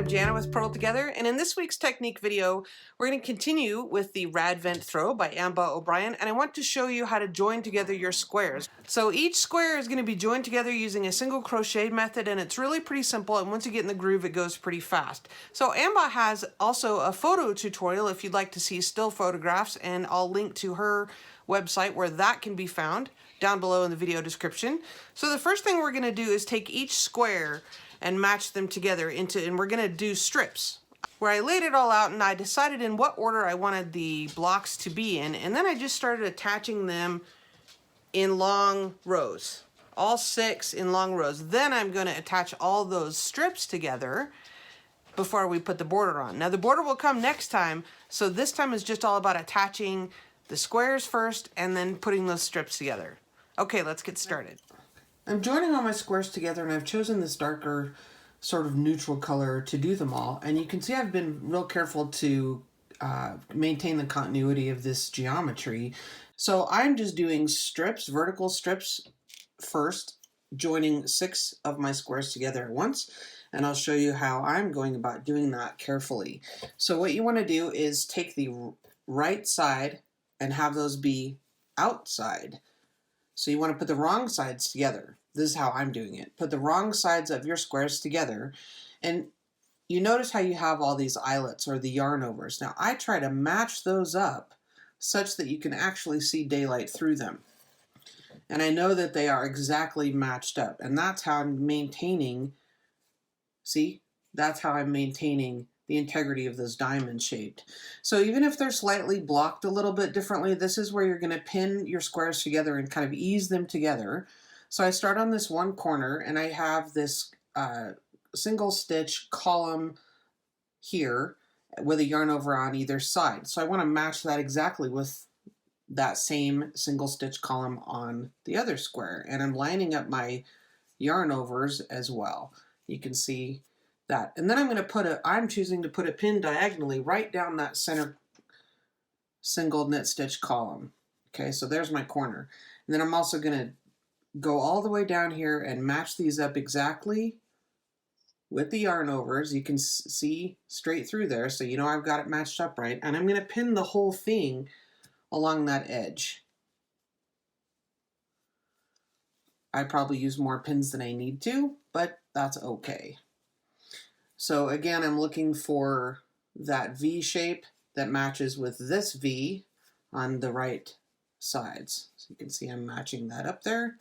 I'm Jana with Purl Together, and in this week's technique video, we're going to continue with the Radvent throw by Ambah O'Brien, and I want to show you how to join together your squares. So each square is going to be joined together using a single crochet method, and it's really pretty simple, and once you get in the groove, it goes pretty fast. So Ambah has also a photo tutorial if you'd like to see still photographs, and I'll link to her website where that can be found down below in the video description. So the first thing we're going to do is take each square and match them together and we're gonna do strips, where I laid it all out and I decided in what order I wanted the blocks to be in, and then I just started attaching them in long rows, all 6 in long rows. Then I'm gonna attach all those strips together before we put the border on. Now the border will come next time, so this time is just all about attaching the squares first and then putting those strips together. Okay, let's get started. I'm joining all my squares together, and I've chosen this darker sort of neutral color to do them all. And you can see I've been real careful to maintain the continuity of this geometry. So I'm just doing strips, vertical strips first, joining 6 of my squares together at once. And I'll show you how I'm going about doing that carefully. So what you want to do is take the right side and have those be outside. So you want to put the wrong sides together. This is how I'm doing it. Put the wrong sides of your squares together, and you notice how you have all these eyelets or the yarn overs. Now I try to match those up such that you can actually see daylight through them. And I know that they are exactly matched up, and that's how I'm maintaining, see? That's how I'm maintaining the integrity of those diamond shaped. So even if they're slightly blocked a little bit differently, this is where you're going to pin your squares together and kind of ease them together. So I start on this one corner, and I have this single stitch column here with a yarn over on either side. So I want to match that exactly with that same single stitch column on the other square, and I'm lining up my yarn overs as well. You can see that. And then I'm choosing to put a pin diagonally right down that center single knit stitch column. Okay, so there's my corner. And then I'm also going to go all the way down here and match these up exactly with the yarn overs. You can see straight through there, so you know I've got it matched up right. And I'm going to pin the whole thing along that edge. I probably use more pins than I need to, but that's okay. So again, I'm looking for that V shape that matches with this V on the right sides. So you can see I'm matching that up there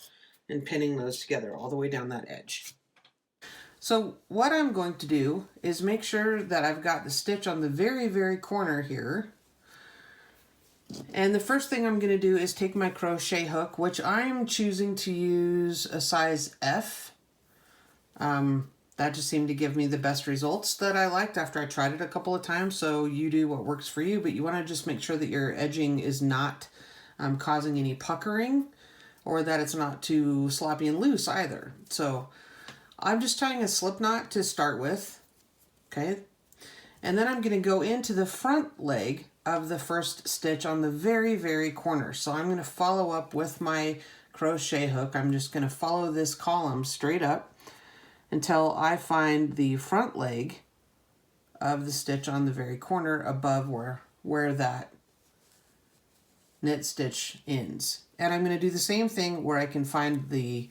and pinning those together all the way down that edge. So what I'm going to do is make sure that I've got the stitch on the very, very corner here. And the first thing I'm going to do is take my crochet hook, which I'm choosing to use a size F. That just seemed to give me the best results that I liked after I tried it a couple of times. So you do what works for you, but you want to just make sure that your edging is not causing any puckering, or that it's not too sloppy and loose either. So I'm just tying a slip knot to start with, okay? And then I'm going to go into the front leg of the first stitch on the very, very corner. So I'm going to follow up with my crochet hook. I'm just going to follow this column straight up until I find the front leg of the stitch on the very corner above where that knit stitch ends. And I'm going to do the same thing where I can find the,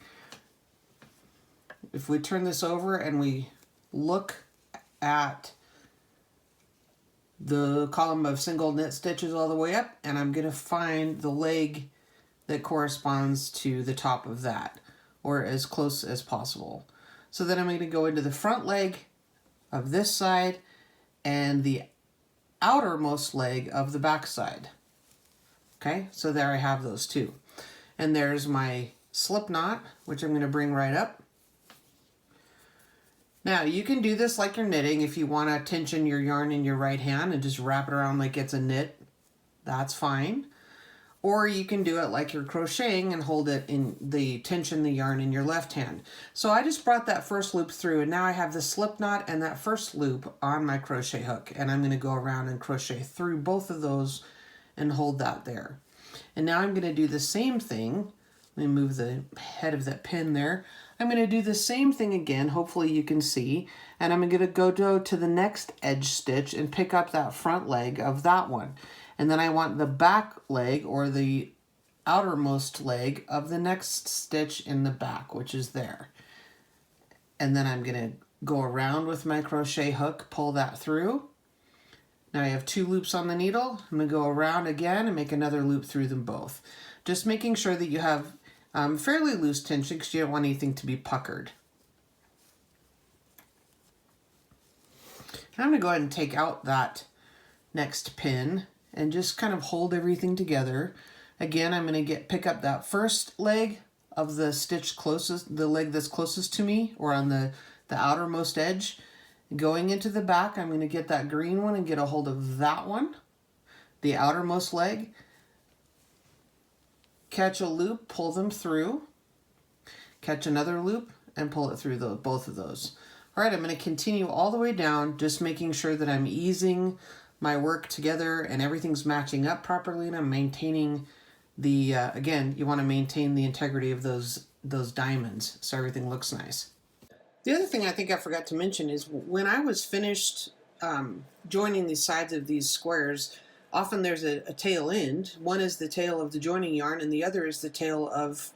if we turn this over and we look at the column of single knit stitches all the way up, and I'm going to find the leg that corresponds to the top of that, or as close as possible. So then I'm going to go into the front leg of this side and the outermost leg of the back side. Okay, so there I have those two. And there's my slip knot, which I'm going to bring right up. Now you can do this like you're knitting. If you want to tension your yarn in your right hand and just wrap it around like it's a knit, that's fine. Or you can do it like you're crocheting and hold it in tension the yarn in your left hand. So I just brought that first loop through, and now I have the slip knot and that first loop on my crochet hook, and I'm going to go around and crochet through both of those and hold that there. And now I'm going to do the same thing Let me move the head of that pin there. I'm going to do the same thing again, hopefully you can see, and I'm going to go to the next edge stitch and pick up that front leg of that one. And then I want the back leg, or the outermost leg of the next stitch in the back, which is there. And then I'm going to go around with my crochet hook, pull that through. Now I have 2 loops on the needle. I'm going to go around again and make another loop through them both. Just making sure that you have fairly loose tension because you don't want anything to be puckered. I'm going to go ahead and take out that next pin and just kind of hold everything together. Again, I'm going to pick up that first leg of the stitch closest, the leg that's closest to me, or on the outermost edge. Going into the back, I'm going to get that green one and get a hold of that one, the outermost leg. Catch a loop, pull them through. Catch another loop and pull it through both of those. All right, I'm going to continue all the way down, just making sure that I'm easing my work together and everything's matching up properly, and I'm maintaining the, again, you want to maintain the integrity of those diamonds so everything looks nice. The other thing I think I forgot to mention is when I was finished joining the sides of these squares, often there's a tail end. One is the tail of the joining yarn, and the other is the tail of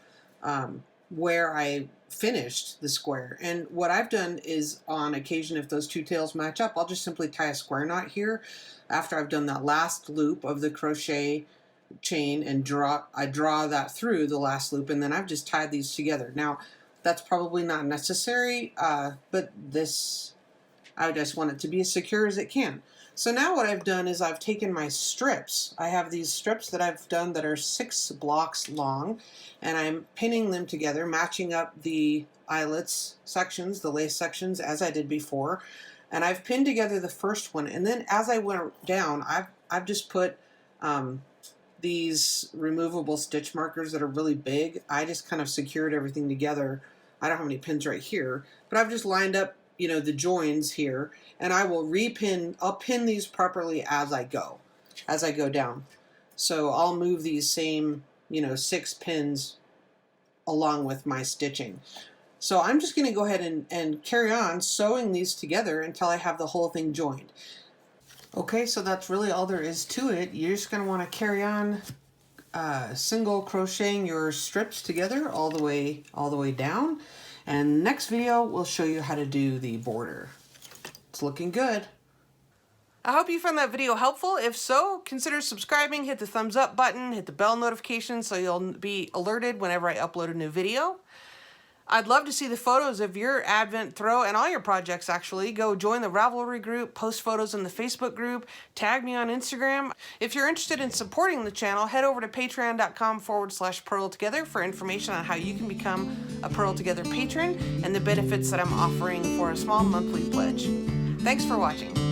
where I finished the square. And what I've done is, on occasion, if those 2 tails match up, I'll just simply tie a square knot here after I've done that last loop of the crochet chain, and I draw that through the last loop, and then I've just tied these together. Now, that's probably not necessary, but I just want it to be as secure as it can. So now what I've done is I've taken my strips. I have these strips that I've done that are 6 blocks long, and I'm pinning them together, matching up the eyelets sections, the lace sections, as I did before. And I've pinned together the first one, and then as I went down, I've just put these removable stitch markers that are really big. I just kind of secured everything together. I don't have any pins right here, but I've just lined up, you know, the joins here, and I will I'll pin these properly as I go down. So I'll move these same, you know, 6 pins along with my stitching. So I'm just going to go ahead and carry on sewing these together until I have the whole thing joined. Okay, so that's really all there is to it. You're just going to want to carry on single crocheting your strips together all the way down. And next video, we'll show you how to do the border. It's looking good. I hope you found that video helpful. If so, consider subscribing, hit the thumbs up button, hit the bell notification so you'll be alerted whenever I upload a new video. I'd love to see the photos of your Advent throw and all your projects, actually. Go join the Ravelry group, post photos in the Facebook group, tag me on Instagram. If you're interested in supporting the channel, head over to patreon.com/Purl Together for information on how you can become a Purl Together patron and the benefits that I'm offering for a small monthly pledge. Thanks for watching.